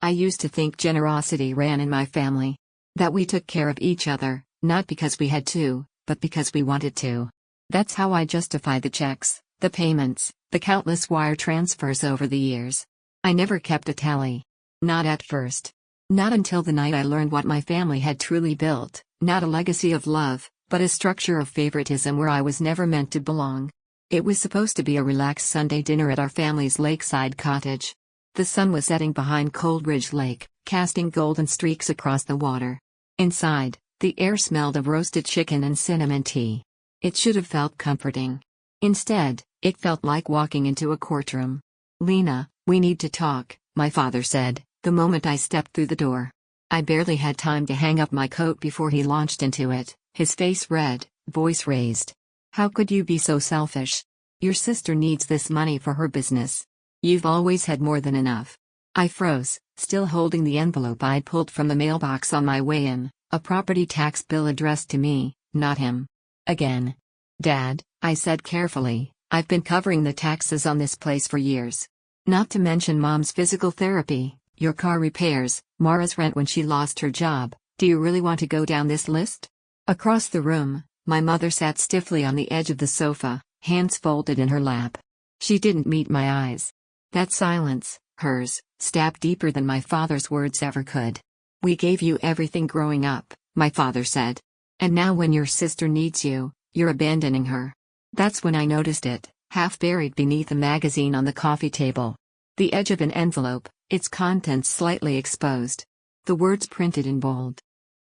I used to think generosity ran in my family. That we took care of each other, not because we had to, but because we wanted to. That's how I justify the checks, the payments, the countless wire transfers over the years. I never kept a tally. Not at first. Not until the night I learned what my family had truly built, not a legacy of love, but a structure of favoritism where I was never meant to belong. It was supposed to be a relaxed Sunday dinner at our family's lakeside cottage. The sun was setting behind Cold Ridge Lake, casting golden streaks across the water. Inside, the air smelled of roasted chicken and cinnamon tea. It should have felt comforting. Instead, it felt like walking into a courtroom. "Lena, we need to talk," my father said, the moment I stepped through the door. I barely had time to hang up my coat before he launched into it, his face red, voice raised. "How could you be so selfish? Your sister needs this money for her business. You've always had more than enough." I froze, still holding the envelope I'd pulled from the mailbox on my way in, a property tax bill addressed to me, not him. Again. "Dad," I said carefully, "I've been covering the taxes on this place for years. Not to mention Mom's physical therapy, your car repairs, Mara's rent when she lost her job. Do you really want to go down this list?" Across the room, my mother sat stiffly on the edge of the sofa, hands folded in her lap. She didn't meet my eyes. That silence, hers, stabbed deeper than my father's words ever could. "We gave you everything growing up," my father said. "And now when your sister needs you, you're abandoning her." That's when I noticed it, half buried beneath a magazine on the coffee table. The edge of an envelope, its contents slightly exposed. The words printed in bold.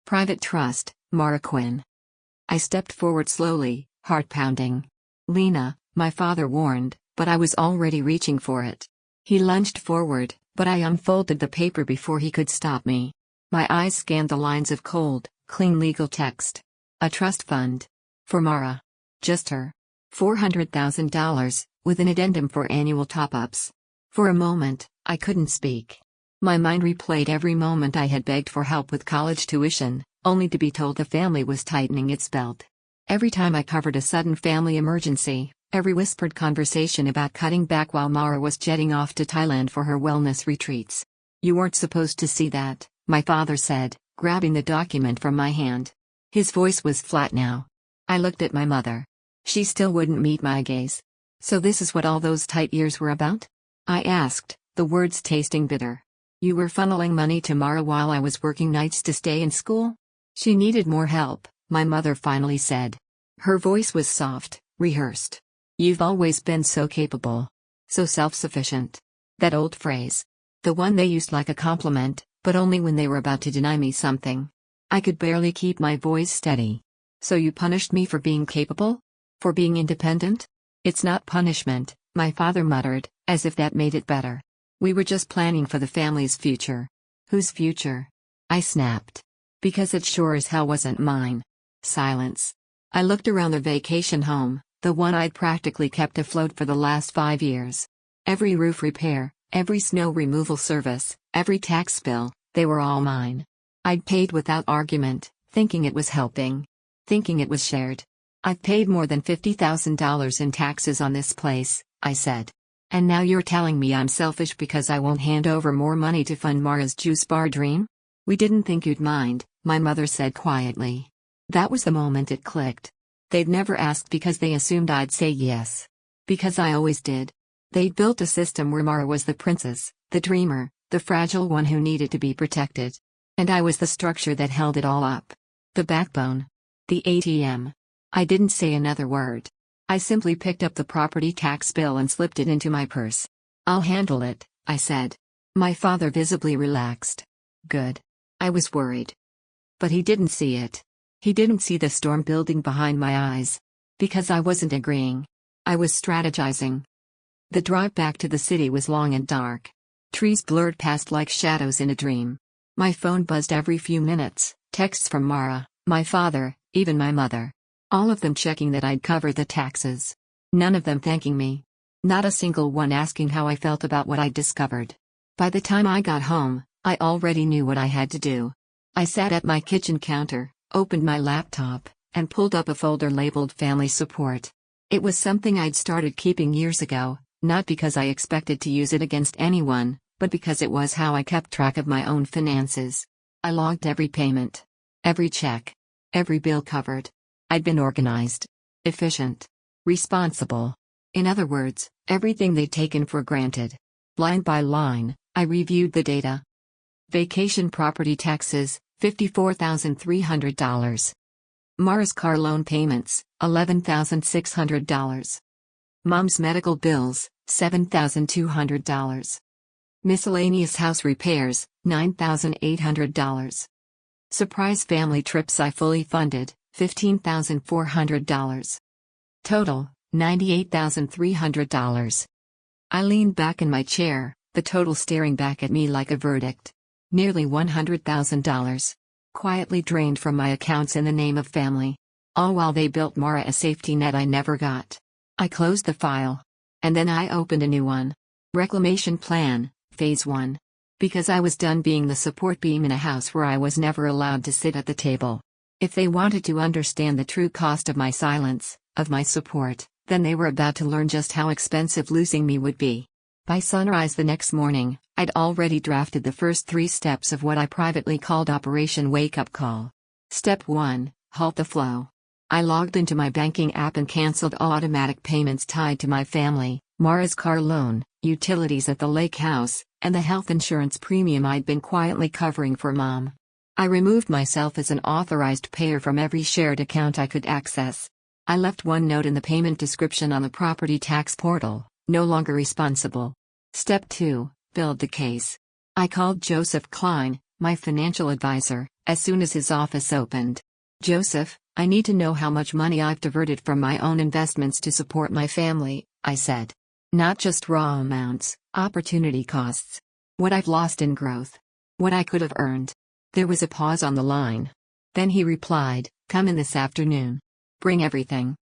"Private Trust, Mara Quinn." I stepped forward slowly, heart pounding. "Lena," my father warned, but I was already reaching for it. He lunged forward, but I unfolded the paper before he could stop me. My eyes scanned the lines of cold, clean legal text. A trust fund. For Mara. Just her. $400,000, with an addendum for annual top-ups. For a moment, I couldn't speak. My mind replayed every moment I had begged for help with college tuition, only to be told the family was tightening its belt. Every time I covered a sudden family emergency, every whispered conversation about cutting back while Mara was jetting off to Thailand for her wellness retreats. "You weren't supposed to see that," my father said, grabbing the document from my hand. His voice was flat now. I looked at my mother. She still wouldn't meet my gaze. "So this is what all those tight years were about?" I asked, the words tasting bitter. "You were funneling money to Mara while I was working nights to stay in school?" "She needed more help," my mother finally said. Her voice was soft, rehearsed. "You've always been so capable. So self-sufficient." That old phrase. The one they used like a compliment, but only when they were about to deny me something. I could barely keep my voice steady. "So you punished me for being capable? For being independent?" "It's not punishment," my father muttered, as if that made it better. "We were just planning for the family's future." "Whose future?" I snapped. "Because it sure as hell wasn't mine." Silence. I looked around the vacation home, the one I'd practically kept afloat for the last 5 years. Every roof repair, every snow removal service, every tax bill, they were all mine. I'd paid without argument, thinking it was helping. Thinking it was shared. "I've paid more than $50,000 in taxes on this place," I said. "And now you're telling me I'm selfish because I won't hand over more money to fund Mara's juice bar dream?" "We didn't think you'd mind," my mother said quietly. That was the moment it clicked. They'd never asked because they assumed I'd say yes. Because I always did. They'd built a system where Mara was the princess, the dreamer, the fragile one who needed to be protected. And I was the structure that held it all up. The backbone. The ATM. I didn't say another word. I simply picked up the property tax bill and slipped it into my purse. "I'll handle it," I said. My father visibly relaxed. Good. I was worried. But he didn't see it. He didn't see the storm building behind my eyes. Because I wasn't agreeing. I was strategizing. The drive back to the city was long and dark. Trees blurred past like shadows in a dream. My phone buzzed every few minutes, texts from Mara, my father, even my mother. All of them checking that I'd covered the taxes. None of them thanking me. Not a single one asking how I felt about what I'd discovered. By the time I got home, I already knew what I had to do. I sat at my kitchen counter, opened my laptop, and pulled up a folder labeled Family Support. It was something I'd started keeping years ago, not because I expected to use it against anyone, but because it was how I kept track of my own finances. I logged every payment, every check, every bill covered. I'd been organized, efficient, responsible. In other words, everything they'd taken for granted. Line by line, I reviewed the data. Vacation property taxes, $54,300. Mara's car loan payments, $11,600. Mom's medical bills, $7,200. Miscellaneous house repairs, $9,800. Surprise family trips I fully funded, $15,400. Total, $98,300. I leaned back in my chair, the total staring back at me like a verdict. Nearly $100,000. Quietly drained from my accounts in the name of family. All while they built Mara a safety net I never got. I closed the file. And then I opened a new one. Reclamation Plan, Phase 1. Because I was done being the support beam in a house where I was never allowed to sit at the table. If they wanted to understand the true cost of my silence, of my support, then they were about to learn just how expensive losing me would be. By sunrise the next morning, I'd already drafted the first 3 steps of what I privately called Operation Wake Up Call. Step 1, halt the flow. I logged into my banking app and canceled all automatic payments tied to my family, Mara's car loan, utilities at the lake house, and the health insurance premium I'd been quietly covering for Mom. I removed myself as an authorized payer from every shared account I could access. I left one note in the payment description on the property tax portal, no longer responsible. Step 2, build the case. I called Joseph Klein, my financial advisor, as soon as his office opened. Joseph, I need to know how much money I've diverted from my own investments to support my family, I said. Not just raw amounts, opportunity costs. What I've lost in growth. What I could have earned. There was a pause on the line. Then he replied, come in this afternoon. Bring everything.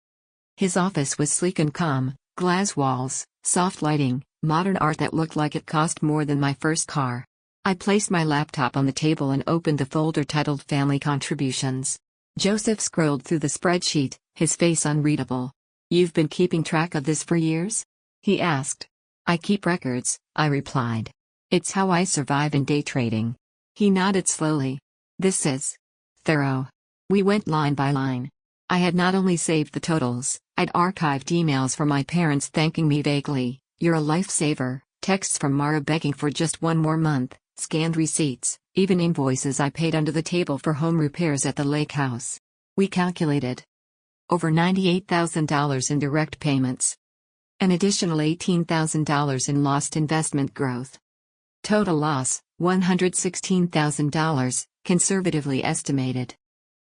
His office was sleek and calm, glass walls, soft lighting, modern art that looked like it cost more than my first car. I placed my laptop on the table and opened the folder titled Family Contributions. Joseph scrolled through the spreadsheet, his face unreadable. You've been keeping track of this for years? He asked. I keep records, I replied. It's how I survive in day trading. He nodded slowly. This is thorough. We went line by line. I had not only saved the totals, I'd archived emails from my parents thanking me vaguely, you're a lifesaver, texts from Mara begging for just one more month, scanned receipts, even invoices I paid under the table for home repairs at the lake house. We calculated. Over $98,000 in direct payments. An additional $18,000 in lost investment growth. Total loss, $116,000, conservatively estimated.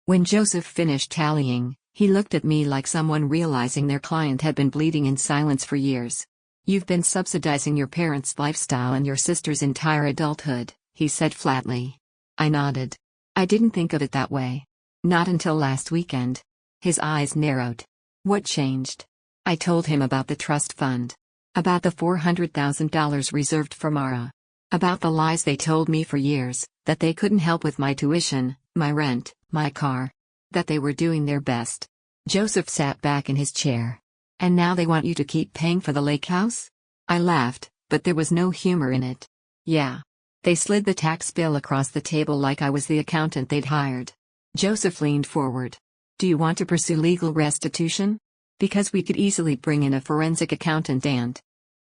When Joseph finished tallying, he looked at me like someone realizing their client had been bleeding in silence for years. You've been subsidizing your parents' lifestyle and your sister's entire adulthood, he said flatly. I nodded. I didn't think of it that way. Not until last weekend. His eyes narrowed. What changed? I told him about the trust fund. About the $400,000 reserved for Mara. About the lies they told me for years, that they couldn't help with my tuition, my rent, my car. That they were doing their best. Joseph sat back in his chair. And now they want you to keep paying for the lake house? I laughed, but there was no humor in it. Yeah. They slid the tax bill across the table like I was the accountant they'd hired. Joseph leaned forward. Do you want to pursue legal restitution? Because we could easily bring in a forensic accountant and...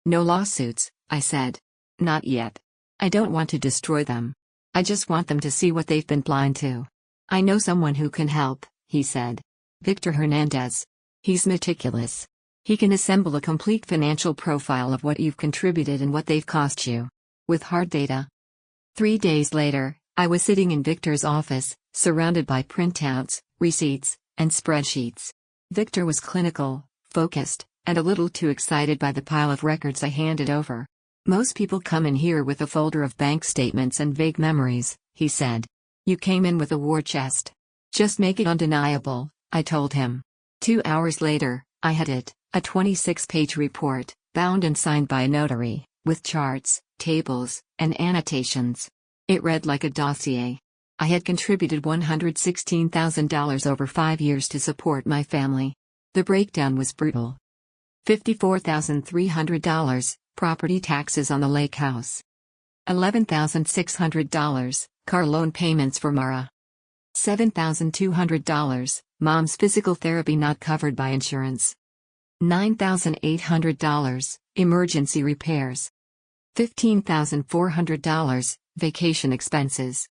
No lawsuits, I said. Not yet. I don't want to destroy them. I just want them to see what they've been blind to. I know someone who can help, he said. Victor Hernandez. He's meticulous. He can assemble a complete financial profile of what you've contributed and what they've cost you. With hard data. 3 days later, I was sitting in Victor's office, surrounded by printouts, receipts, and spreadsheets. Victor was clinical, focused, and a little too excited by the pile of records I handed over. Most people come in here with a folder of bank statements and vague memories, he said. You came in with a war chest. Just make it undeniable, I told him. 2 hours later, I had it, a 26-page report, bound and signed by a notary, with charts, tables, and annotations. It read like a dossier. I had contributed $116,000 over 5 years to support my family. The breakdown was brutal. $54,300, property taxes on the lake house. $11,600, car loan payments for Mara. $7,200, mom's physical therapy not covered by insurance. $9,800, emergency repairs. $15,400, vacation expenses.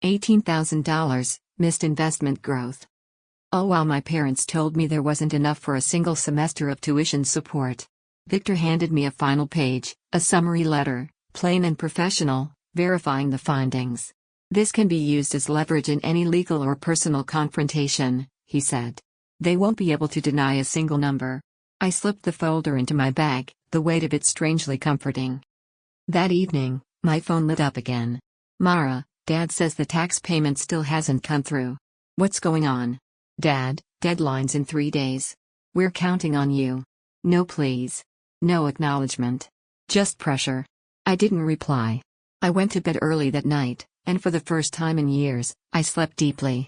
$18,000, missed investment growth. All while my parents told me there wasn't enough for a single semester of tuition support. Victor handed me a final page, a summary letter, plain and professional, verifying the findings. This can be used as leverage in any legal or personal confrontation, he said. They won't be able to deny a single number. I slipped the folder into my bag, the weight of it strangely comforting. That evening, my phone lit up again. Mara, Dad says the tax payment still hasn't come through. What's going on? Dad, deadline's in 3 days. We're counting on you. No please. No acknowledgement. Just pressure. I didn't reply. I went to bed early that night, and for the first time in years, I slept deeply.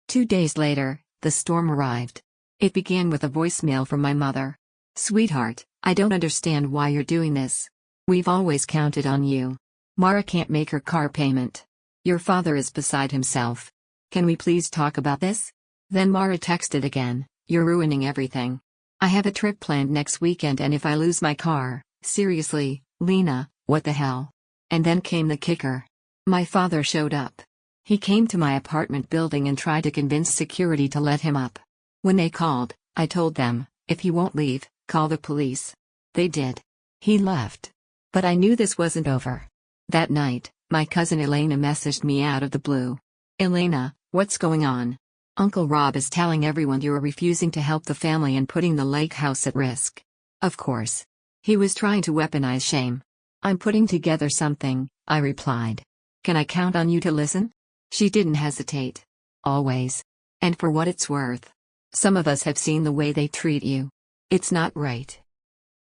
2 days later, the storm arrived. It began with a voicemail from my mother. Sweetheart, I don't understand why you're doing this. We've always counted on you. Mara can't make her car payment. Your father is beside himself. Can we please talk about this? Then Mara texted again, you're ruining everything. I have a trip planned next weekend and if I lose my car, seriously, Lena, what the hell? And then came the kicker. My father showed up. He came to my apartment building and tried to convince security to let him up. When they called, I told them, if he won't leave, call the police. They did. He left. But I knew this wasn't over. That night, my cousin Elena messaged me out of the blue. Elena, what's going on? Uncle Rob is telling everyone you are refusing to help the family and putting the lake house at risk. Of course. He was trying to weaponize shame. I'm putting together something, I replied. Can I count on you to listen? She didn't hesitate. Always. And for what it's worth. Some of us have seen the way they treat you. It's not right.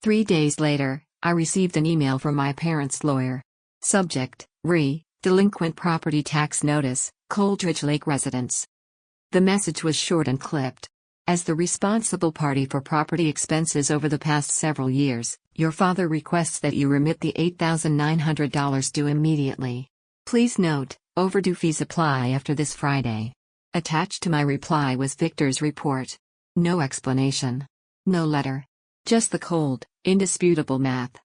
3 days later, I received an email from my parents' lawyer. Subject, Delinquent property tax notice, Coldridge Lake residents. The message was short and clipped. As the responsible party for property expenses over the past several years, your father requests that you remit the $8,900 due immediately. Please note, overdue fees apply after this Friday. Attached to my reply was Victor's report. No explanation. No letter. Just the cold, indisputable math.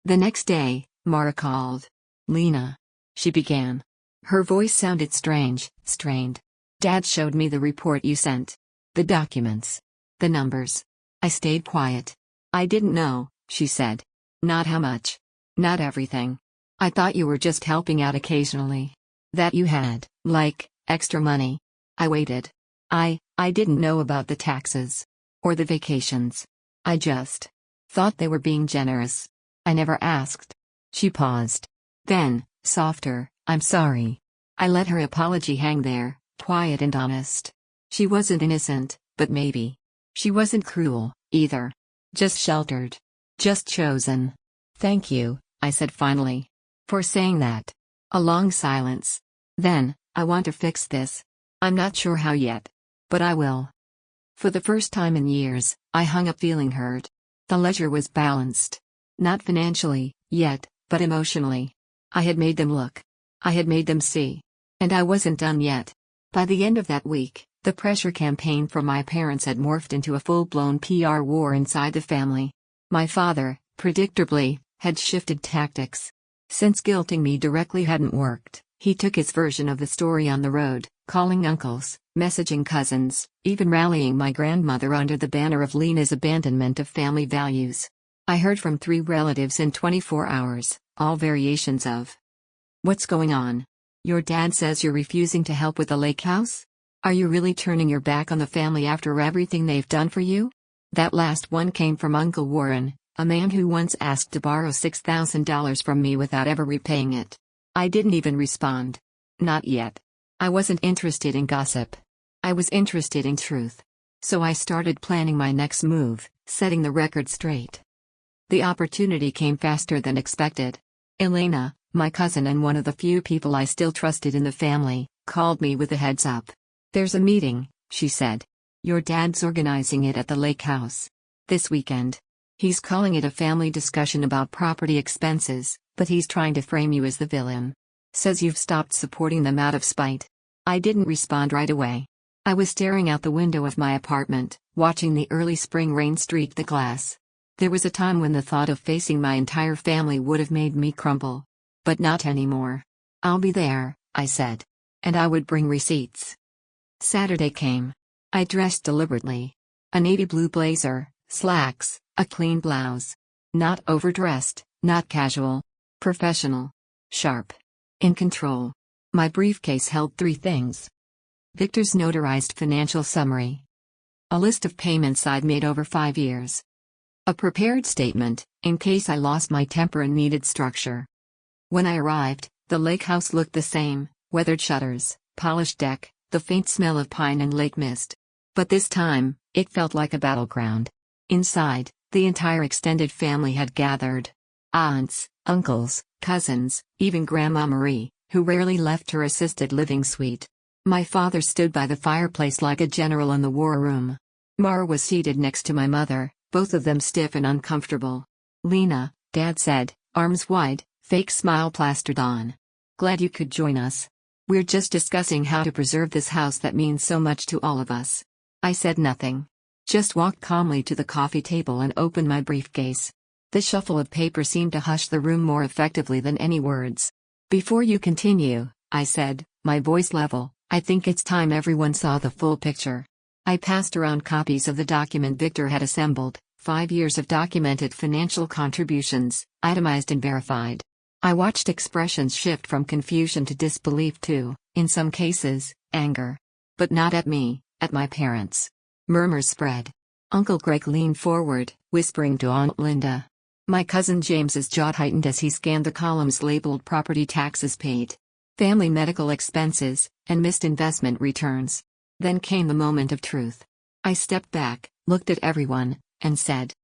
The next day, Mara called. Lena. She began. Her voice sounded strange, strained. Dad showed me the report you sent. The documents. The numbers. I stayed quiet. I didn't know, she said. Not how much. Not everything. I thought you were just helping out occasionally. That you had, like, extra money. I waited. I didn't know about the taxes. Or the vacations. I just thought they were being generous. I never asked. She paused. Then, softer, I'm sorry. I let her apology hang there, quiet and honest. She wasn't innocent, but maybe. She wasn't cruel, either. Just sheltered. Just chosen. Thank you, I said finally. For saying that. A long silence. Then, I want to fix this. I'm not sure how yet. But I will. For the first time in years, I hung up feeling heard. The ledger was balanced. Not financially, yet, but emotionally. I had made them look. I had made them see. And I wasn't done yet. By the end of that week, the pressure campaign from my parents had morphed into a full-blown PR war inside the family. My father, predictably, had shifted tactics. Since guilting me directly hadn't worked, he took his version of the story on the road, calling uncles, messaging cousins, even rallying my grandmother under the banner of Lena's abandonment of family values. I heard from 3 relatives in 24 hours, all variations of, "What's going on? Your dad says you're refusing to help with the lake house? Are you really turning your back on the family after everything they've done for you?" That last one came from Uncle Warren, a man who once asked to borrow $6,000 from me without ever repaying it. I didn't even respond. Not yet. I wasn't interested in gossip. I was interested in truth. So I started planning my next move, setting the record straight. The opportunity came faster than expected. Elena, my cousin and one of the few people I still trusted in the family, called me with a heads up. "There's a meeting," she said. "Your dad's organizing it at the lake house. This weekend. He's calling it a family discussion about property expenses, But he's trying to frame you as the villain. Says you've stopped supporting them out of spite. I didn't respond right away. I was staring out the window of my apartment, watching the early spring rain streak the glass. There was a time when the thought of facing my entire family would have made me crumble. But not anymore. I'll be there, I said. And I would bring receipts. Saturday came. I dressed deliberately. A navy blue blazer, slacks, a clean blouse. Not overdressed, not casual. Professional. Sharp. In control. My briefcase held 3 things. Victor's notarized financial summary. A list of payments I'd made over 5 years. A prepared statement, in case I lost my temper and needed structure. When I arrived, the lake house looked the same, weathered shutters, polished deck, the faint smell of pine and lake mist. But this time, it felt like a battleground. Inside, the entire extended family had gathered. Aunts, uncles, cousins, even Grandma Marie, who rarely left her assisted living suite. My father stood by the fireplace like a general in the war room. Mara was seated next to my mother, both of them stiff and uncomfortable. Lena, Dad said, arms wide, fake smile plastered on. Glad you could join us. We're just discussing how to preserve this house that means so much to all of us. I said nothing. Just walked calmly to the coffee table and opened my briefcase. The shuffle of paper seemed to hush the room more effectively than any words. Before you continue, I said, my voice level, I think it's time everyone saw the full picture. I passed around copies of the document Victor had assembled, 5 years of documented financial contributions, itemized and verified. I watched expressions shift from confusion to disbelief to, in some cases, anger. But not at me, at my parents. Murmurs spread. Uncle Greg leaned forward, whispering to Aunt Linda. My cousin James's jaw tightened as he scanned the columns labeled property taxes paid, family medical expenses, and missed investment returns. Then came the moment of truth. I stepped back, looked at everyone, and said,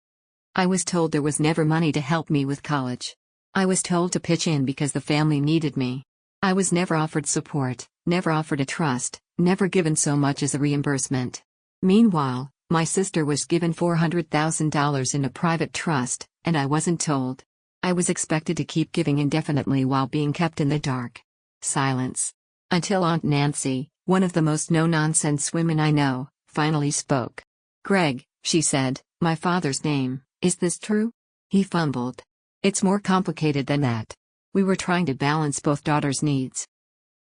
I was told there was never money to help me with college. I was told to pitch in because the family needed me. I was never offered support, never offered a trust, never given so much as a reimbursement. Meanwhile, my sister was given $400,000 in a private trust, and I wasn't told. I was expected to keep giving indefinitely while being kept in the dark. Silence. Until Aunt Nancy, one of the most no-nonsense women I know, finally spoke. Greg, she said, my father's name, is this true? He fumbled. It's more complicated than that. We were trying to balance both daughters' needs.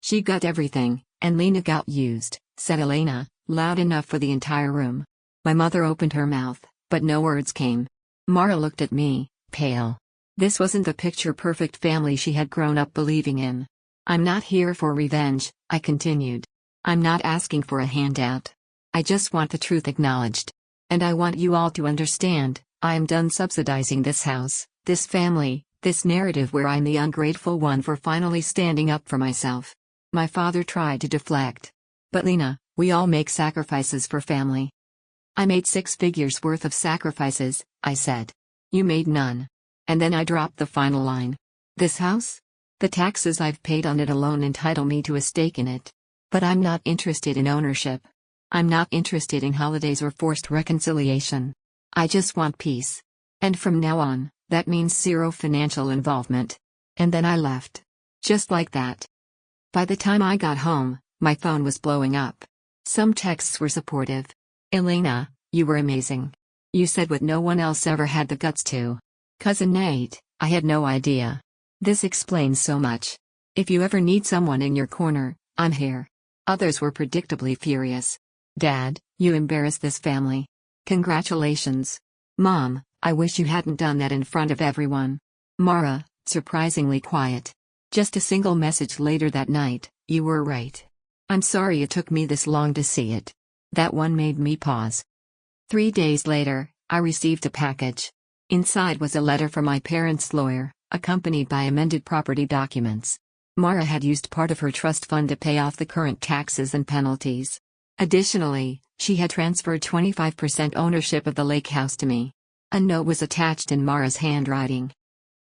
She got everything, and Lena got used, said Elena, loud enough for the entire room. My mother opened her mouth, but no words came. Mara looked at me, pale. This wasn't the picture-perfect family she had grown up believing in. I'm not here for revenge, I continued. I'm not asking for a handout. I just want the truth acknowledged. And I want you all to understand, I am done subsidizing this house, this family, this narrative where I'm the ungrateful one for finally standing up for myself. My father tried to deflect. But Lena, we all make sacrifices for family. I made 6 figures worth of sacrifices, I said. You made none. And then I dropped the final line. This house? The taxes I've paid on it alone entitle me to a stake in it. But I'm not interested in ownership. I'm not interested in holidays or forced reconciliation. I just want peace. And from now on, that means 0 financial involvement. And then I left. Just like that. By the time I got home, my phone was blowing up. Some texts were supportive. Elena, you were amazing. You said what no one else ever had the guts to. Cousin Nate, I had no idea. This explains so much. If you ever need someone in your corner, I'm here. Others were predictably furious. Dad, you embarrassed this family. Congratulations. Mom, I wish you hadn't done that in front of everyone. Mara, surprisingly quiet. Just a single message later that night, you were right. I'm sorry it took me this long to see it. That one made me pause. 3 days later, I received a package. Inside was a letter from my parents' lawyer, accompanied by amended property documents. Mara had used part of her trust fund to pay off the current taxes and penalties. Additionally, she had transferred 25% ownership of the lake house to me. A note was attached in Mara's handwriting.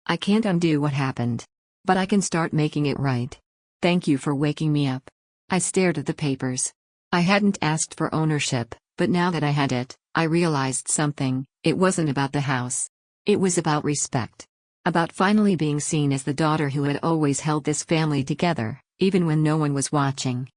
I can't undo what happened. But I can start making it right. Thank you for waking me up. I stared at the papers. I hadn't asked for ownership, but now that I had it, I realized something. It wasn't about the house. It was about respect. About finally being seen as the daughter who had always held this family together, even when no one was watching.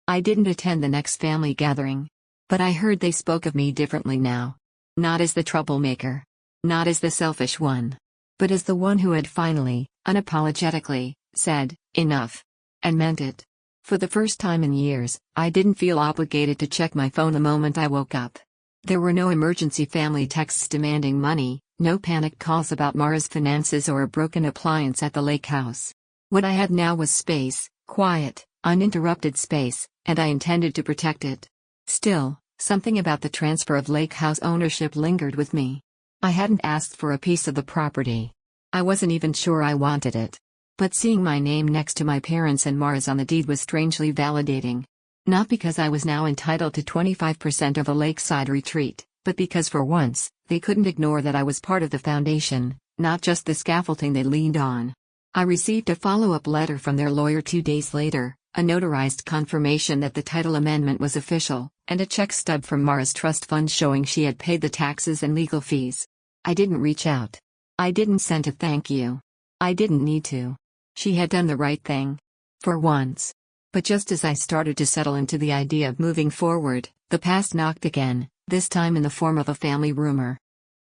I didn't attend the next family gathering. But I heard they spoke of me differently now. Not as the troublemaker. Not as the selfish one. But as the one who had finally, unapologetically, said, enough. And meant it. For the first time in years, I didn't feel obligated to check my phone the moment I woke up. There were no emergency family texts demanding money, no panic calls about Mara's finances or a broken appliance at the lake house. What I had now was space, quiet, uninterrupted space, and I intended to protect it. Still, something about the transfer of lake house ownership lingered with me. I hadn't asked for a piece of the property. I wasn't even sure I wanted it. But seeing my name next to my parents' and Mara's on the deed was strangely validating. Not because I was now entitled to 25% of a lakeside retreat, but because for once, they couldn't ignore that I was part of the foundation, not just the scaffolding they leaned on. I received a follow-up letter from their lawyer 2 days later, a notarized confirmation that the title amendment was official, and a check stub from Mara's trust fund showing she had paid the taxes and legal fees. I didn't reach out. I didn't send a thank you. I didn't need to. She had done the right thing. For once. But just as I started to settle into the idea of moving forward, the past knocked again, this time in the form of a family rumor.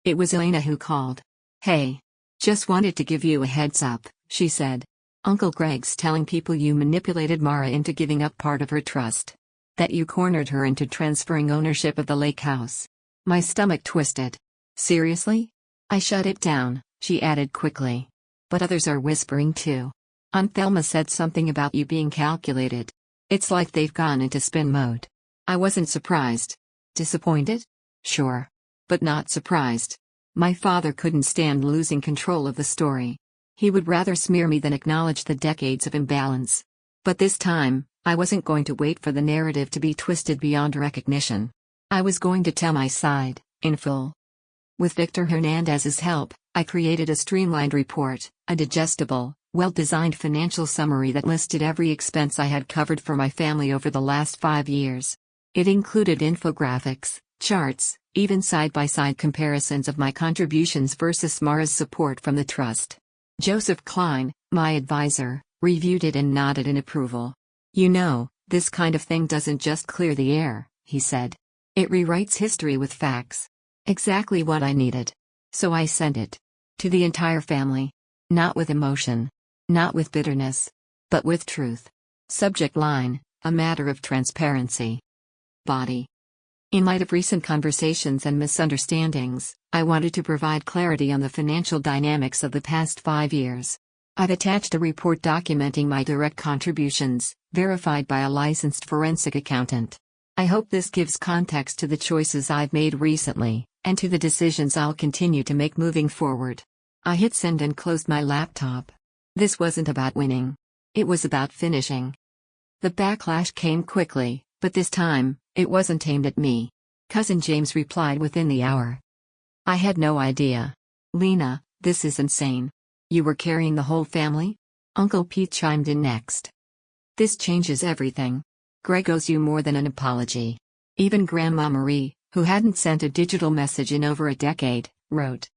It was Lena who called. Hey. Just wanted to give you a heads up, she said. Uncle Greg's telling people you manipulated Mara into giving up part of her trust. That you cornered her into transferring ownership of the lake house. My stomach twisted. Seriously? I shut it down, she added quickly. But others are whispering too. Aunt Thelma said something about you being calculated. It's like they've gone into spin mode. I wasn't surprised. Disappointed? Sure. But not surprised. My father couldn't stand losing control of the story. He would rather smear me than acknowledge the decades of imbalance. But this time, I wasn't going to wait for the narrative to be twisted beyond recognition. I was going to tell my side, in full. With Victor Hernandez's help, I created a streamlined report, a digestible, well-designed financial summary that listed every expense I had covered for my family over the last 5 years. It included infographics, charts, even side-by-side comparisons of my contributions versus Mara's support from the trust. Joseph Klein, my advisor, reviewed it and nodded in approval. You know, this kind of thing doesn't just clear the air, he said. It rewrites history with facts. Exactly what I needed. So I sent it. To the entire family. Not with emotion. Not with bitterness. But with truth. Subject line, a matter of transparency. Body. In light of recent conversations and misunderstandings, I wanted to provide clarity on the financial dynamics of the past 5 years. I've attached a report documenting my direct contributions, verified by a licensed forensic accountant. I hope this gives context to the choices I've made recently, and to the decisions I'll continue to make moving forward. I hit send and closed my laptop. This wasn't about winning. It was about finishing. The backlash came quickly, but this time, it wasn't aimed at me. Cousin James replied within the hour. I had no idea. Lena, this is insane. You were carrying the whole family? Uncle Pete chimed in next. This changes everything. Greg owes you more than an apology. Even Grandma Marie, who hadn't sent a digital message in over a decade, wrote.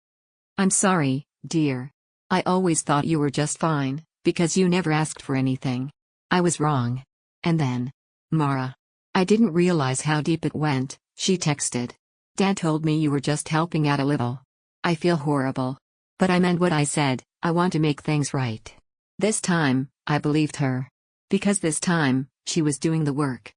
I'm sorry, dear. I always thought you were just fine, because you never asked for anything. I was wrong. And then. Mara. I didn't realize how deep it went, she texted. Dad told me you were just helping out a little. I feel horrible. But I meant what I said, I want to make things right. This time, I believed her. Because this time, she was doing the work.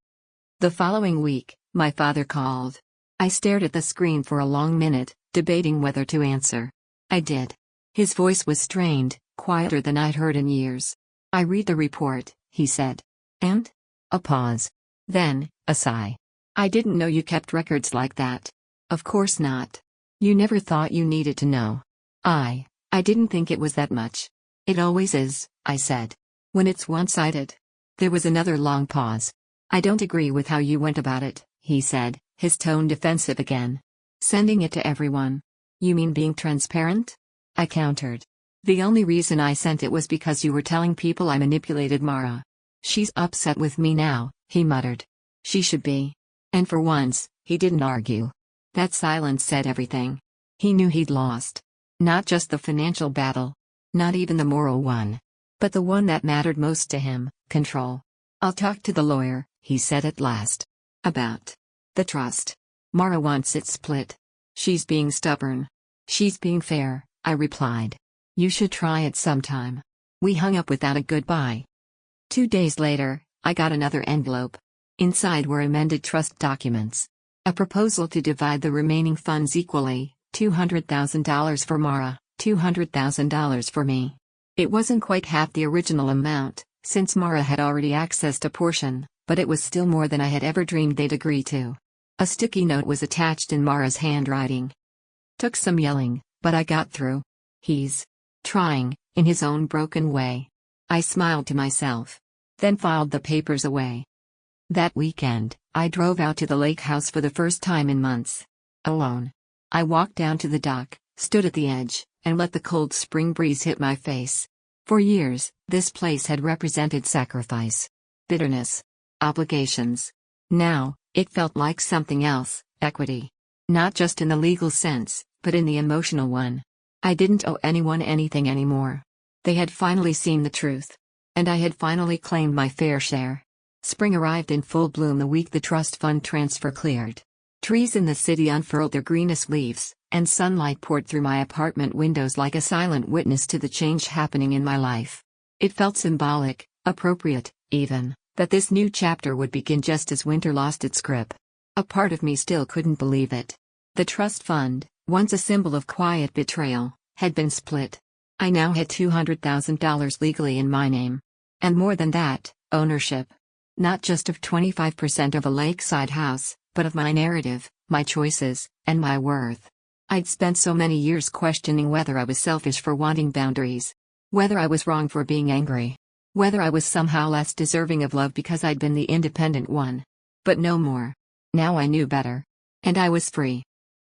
The following week, my father called. I stared at the screen for a long minute, debating whether to answer. I did. His voice was strained, quieter than I'd heard in years. I read the report, he said. And? A pause. Then, a sigh. I didn't know you kept records like that. Of course not. You never thought you needed to know. I didn't think it was that much. It always is, I said. When it's one-sided. There was another long pause. I don't agree with how you went about it, he said, his tone defensive again. Sending it to everyone. You mean being transparent? I countered. The only reason I sent it was because you were telling people I manipulated Mara. She's upset with me now, he muttered. She should be. And for once, he didn't argue. That silence said everything. He knew he'd lost. Not just the financial battle. Not even the moral one. But the one that mattered most to him, control. "I'll talk to the lawyer," he said at last. "About the trust. Mara wants it split. She's being stubborn." "She's being fair," I replied. "You should try it sometime." We hung up without a goodbye. 2 days later, I got another envelope. Inside were amended trust documents. A proposal to divide the remaining funds equally, $200,000 for Mara, $200,000 for me. It wasn't quite half the original amount, since Mara had already accessed a portion, but it was still more than I had ever dreamed they'd agree to. A sticky note was attached in Mara's handwriting. Took some yelling, but I got through. He's trying, in his own broken way. I smiled to myself. Then filed the papers away. That weekend, I drove out to the lake house for the first time in months. Alone. I walked down to the dock, stood at the edge, and let the cold spring breeze hit my face. For years, this place had represented sacrifice, bitterness, obligations. Now, it felt like something else, equity. Not just in the legal sense, but in the emotional one. I didn't owe anyone anything anymore. They had finally seen the truth. And I had finally claimed my fair share. Spring arrived in full bloom the week the trust fund transfer cleared. Trees in the city unfurled their greenest leaves, and sunlight poured through my apartment windows like a silent witness to the change happening in my life. It felt symbolic, appropriate, even, that this new chapter would begin just as winter lost its grip. A part of me still couldn't believe it. The trust fund, once a symbol of quiet betrayal, had been split. I now had $200,000 legally in my name. And more than that, ownership. Not just of 25% of a lakeside house, but of my narrative, my choices, and my worth. I'd spent so many years questioning whether I was selfish for wanting boundaries. Whether I was wrong for being angry. Whether I was somehow less deserving of love because I'd been the independent one. But no more. Now I knew better. And I was free.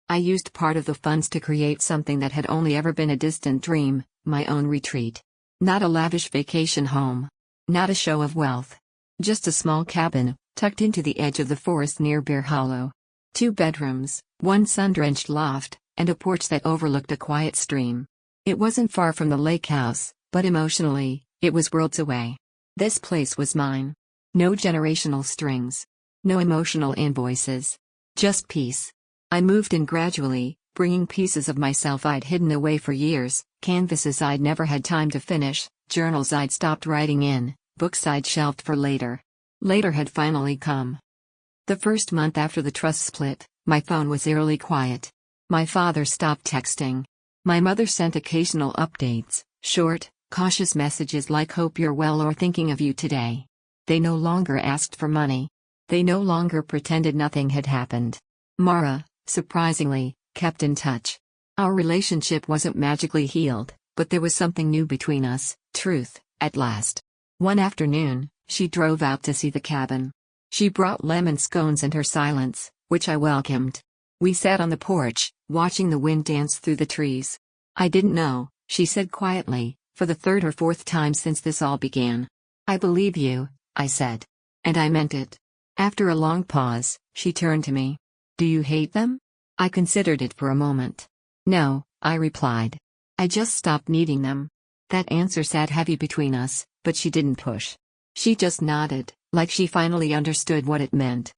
I used part of the funds to create something that had only ever been a distant dream, my own retreat. Not a lavish vacation home. Not a show of wealth. Just a small cabin, tucked into the edge of the forest near Bear Hollow. 2 bedrooms, 1 sun-drenched loft, and a porch that overlooked a quiet stream. It wasn't far from the lake house, but emotionally, it was worlds away. This place was mine. No generational strings. No emotional invoices. Just peace. I moved in gradually, bringing pieces of myself I'd hidden away for years, canvases I'd never had time to finish, journals I'd stopped writing in, books I'd shelved for later. Later had finally come. The first month after the trust split, my phone was eerily quiet. My father stopped texting. My mother sent occasional updates, short, cautious messages like "hope you're well" or "thinking of you today." They no longer asked for money. They no longer pretended nothing had happened. Mara, surprisingly, kept in touch. Our relationship wasn't magically healed, but there was something new between us, truth, at last. One afternoon, she drove out to see the cabin. She brought lemon scones and her silence, which I welcomed. We sat on the porch, watching the wind dance through the trees. "I didn't know," she said quietly, for the 3rd or 4th time since this all began. "I believe you," I said. And I meant it. After a long pause, she turned to me. "Do you hate them?" I considered it for a moment. "No," I replied. "I just stopped needing them." That answer sat heavy between us, but she didn't push. She just nodded, like she finally understood what it meant.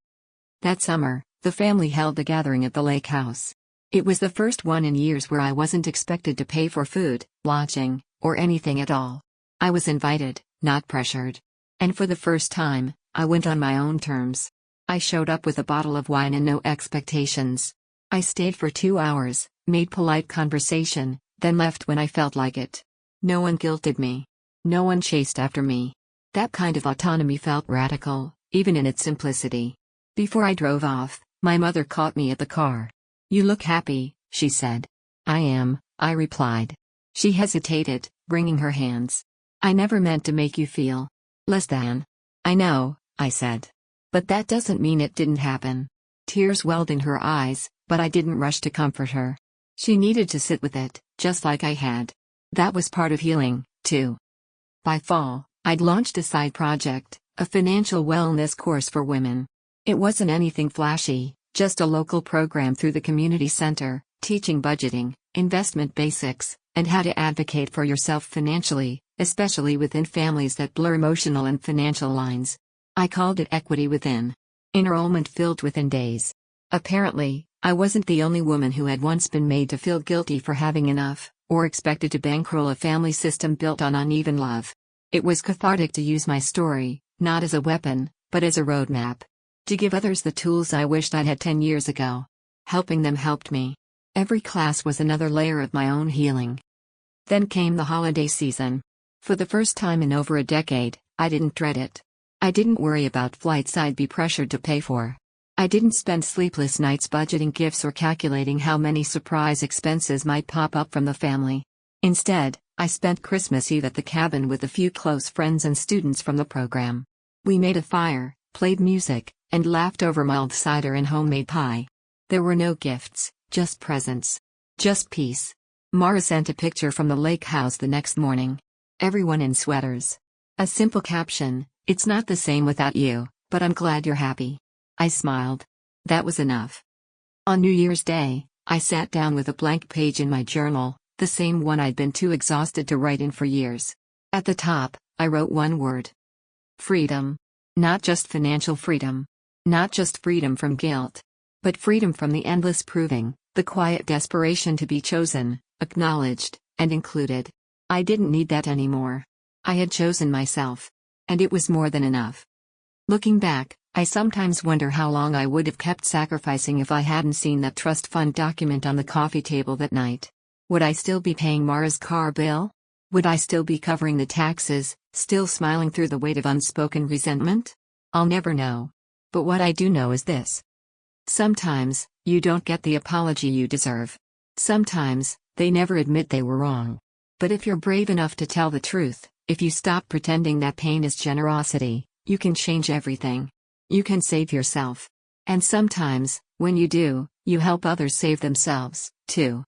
That summer, the family held a gathering at the lake house. It was the first one in years where I wasn't expected to pay for food, lodging, or anything at all. I was invited, not pressured. And for the first time, I went on my own terms. I showed up with a bottle of wine and no expectations. I stayed for 2 hours, made polite conversation, then left when I felt like it. No one guilted me. No one chased after me. That kind of autonomy felt radical, even in its simplicity. Before I drove off, my mother caught me at the car. "You look happy," she said. "I am," I replied. She hesitated, wringing her hands. "I never meant to make you feel less than." "I know," I said. "But that doesn't mean it didn't happen." Tears welled in her eyes, but I didn't rush to comfort her. She needed to sit with it, just like I had. That was part of healing, too. By fall, I'd launched a side project, a financial wellness course for women. It wasn't anything flashy, just a local program through the community center, teaching budgeting, investment basics, and how to advocate for yourself financially, especially within families that blur emotional and financial lines. I called it Equity Within. Enrollment filled within days. Apparently, I wasn't the only woman who had once been made to feel guilty for having enough, or expected to bankroll a family system built on uneven love. It was cathartic to use my story, not as a weapon, but as a roadmap. To give others the tools I wished I'd had 10 years ago. Helping them helped me. Every class was another layer of my own healing. Then came the holiday season. For the first time in over a decade, I didn't dread it. I didn't worry about flights I'd be pressured to pay for. I didn't spend sleepless nights budgeting gifts or calculating how many surprise expenses might pop up from the family. Instead, I spent Christmas Eve at the cabin with a few close friends and students from the program. We made a fire, played music, and laughed over mulled cider and homemade pie. There were no gifts, just presents. Just peace. Mara sent a picture from the lake house the next morning. Everyone in sweaters. A simple caption, "It's not the same without you, but I'm glad you're happy." I smiled. That was enough. On New Year's Day, I sat down with a blank page in my journal, the same one I'd been too exhausted to write in for years. At the top, I wrote one word. Freedom. Not just financial freedom. Not just freedom from guilt. But freedom from the endless proving, the quiet desperation to be chosen, acknowledged, and included. I didn't need that anymore. I had chosen myself. And it was more than enough. Looking back, I sometimes wonder how long I would have kept sacrificing if I hadn't seen that trust fund document on the coffee table that night. Would I still be paying Mara's car bill? Would I still be covering the taxes, still smiling through the weight of unspoken resentment? I'll never know. But what I do know is this. Sometimes, you don't get the apology you deserve. Sometimes, they never admit they were wrong. But if you're brave enough to tell the truth, if you stop pretending that pain is generosity, you can change everything. You can save yourself. And sometimes, when you do, you help others save themselves, too.